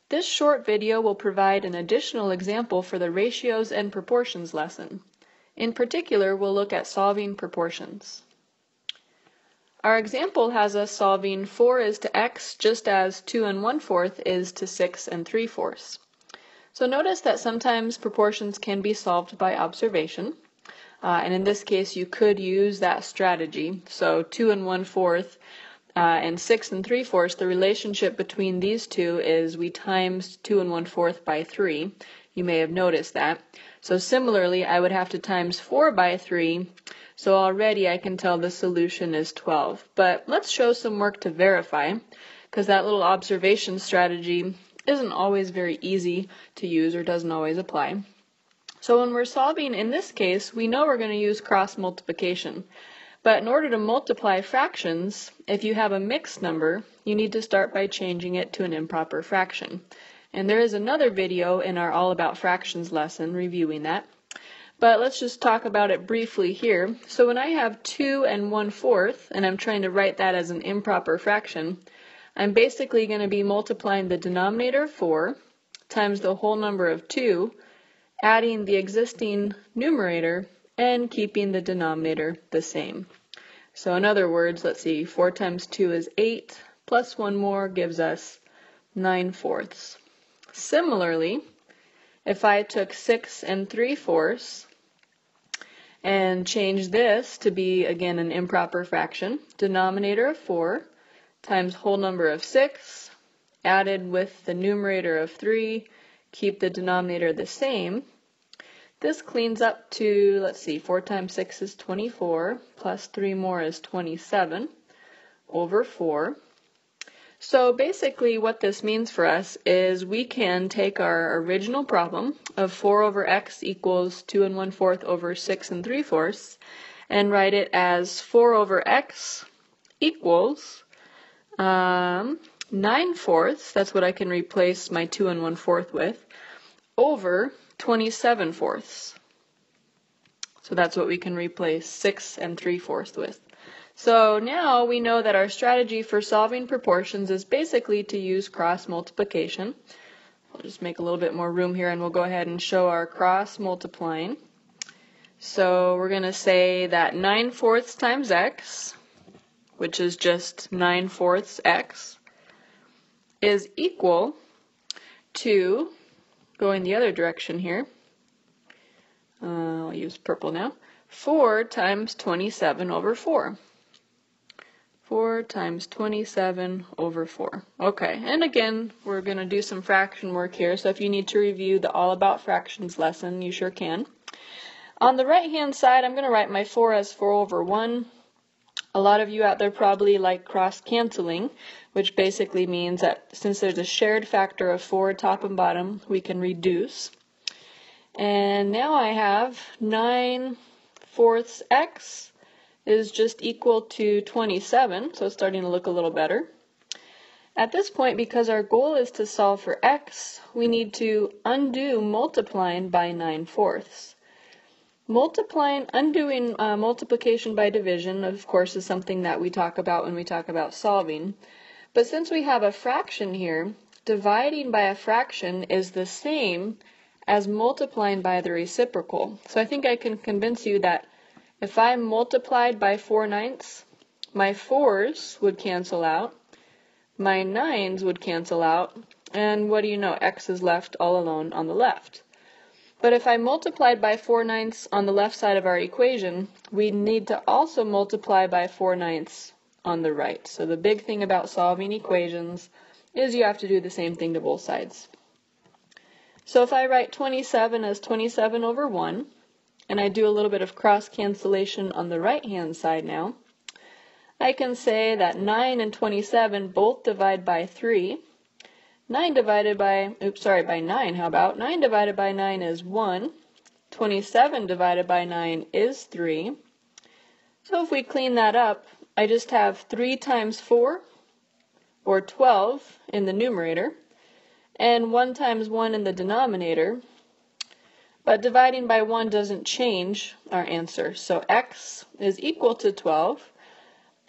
This short video will provide an additional example for the ratios and proportions lesson. In particular, we'll look at solving proportions. Our example has us solving 4 is to x just as 2 1/4 is to 6 3/4. So notice that sometimes proportions can be solved by observation. And in this case, you could use that strategy. So 2 1/4 and 6 3/4, the relationship between these two is we times 2 1/4 by 3. You may have noticed that. So similarly, I would have to times 4 by 3. So already I can tell the solution is 12. But let's show some work to verify, because that little observation strategy isn't always very easy to use or doesn't always apply. So when we're solving in this case, we know we're going to use cross multiplication. But in order to multiply fractions, if you have a mixed number, you need to start by changing it to an improper fraction. And there is another video in our All About Fractions lesson reviewing that. But let's just talk about it briefly here. So when I have 2 1/4, and I'm trying to write that as an improper fraction, I'm basically going to be multiplying the denominator 4 times the whole number of 2, adding the existing numerator, and keeping the denominator the same. So in other words, let's see, 4 times 2 is 8, plus 1 more gives us 9/4. Similarly, if I took 6 3/4 and changed this to be, again, an improper fraction, denominator of 4 times whole number of 6, added with the numerator of 3, keep the denominator the same, this cleans up to, let's see, 4 times 6 is 24, plus 3 more is 27 over 4. So basically what this means for us is we can take our original problem of 4 over x equals 2 1/4 over 6 3/4 and write it as 4 over x equals 9/4, that's what I can replace my 2 1/4 with, over 27/4. So that's what we can replace 6 3/4 with. So now we know that our strategy for solving proportions is basically to use cross multiplication. I'll just make a little bit more room here and we'll go ahead and show our cross multiplying. So we're going to say that 9/4 times x, which is just 9/4 x, is equal to, going the other direction here, I'll use purple now, 4 times 27 over 4. 4 times 27 over 4. Okay, and again, we're going to do some fraction work here, so if you need to review the All About Fractions lesson, you sure can. On the right-hand side, I'm going to write my 4 as 4 over 1. A lot of you out there probably like cross-canceling, which basically means that since there's a shared factor of 4 top and bottom, we can reduce. And now I have 9/4 x is just equal to 27, so it's starting to look a little better. At this point, because our goal is to solve for x, we need to undo multiplying by 9/4. Undoing multiplication by division, of course, is something that we talk about when we talk about solving. But since we have a fraction here, dividing by a fraction is the same as multiplying by the reciprocal. So I think I can convince you that if I multiplied by 4/9, my 4's would cancel out, my 9's would cancel out, and what do you know, x is left all alone on the left. But if I multiplied by 4/9 on the left side of our equation, we need to also multiply by 4/9 on the right. So the big thing about solving equations is you have to do the same thing to both sides. So if I write 27 as 27 over 1, and I do a little bit of cross cancellation on the right-hand side now, I can say that 9 and 27 both divide by 3. 9 divided by, by 9, how about? 9 divided by 9 is 1. 27 divided by 9 is 3. So if we clean that up, I just have 3 times 4, or 12 in the numerator, and 1 times 1 in the denominator. But dividing by 1 doesn't change our answer. So x is equal to 12.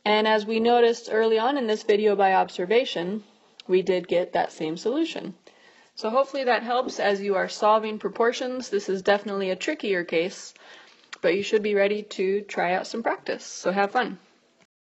And as we noticed early on in this video by observation, we did get that same solution. So hopefully that helps as you are solving proportions. This is definitely a trickier case, but you should be ready to try out some practice. So have fun.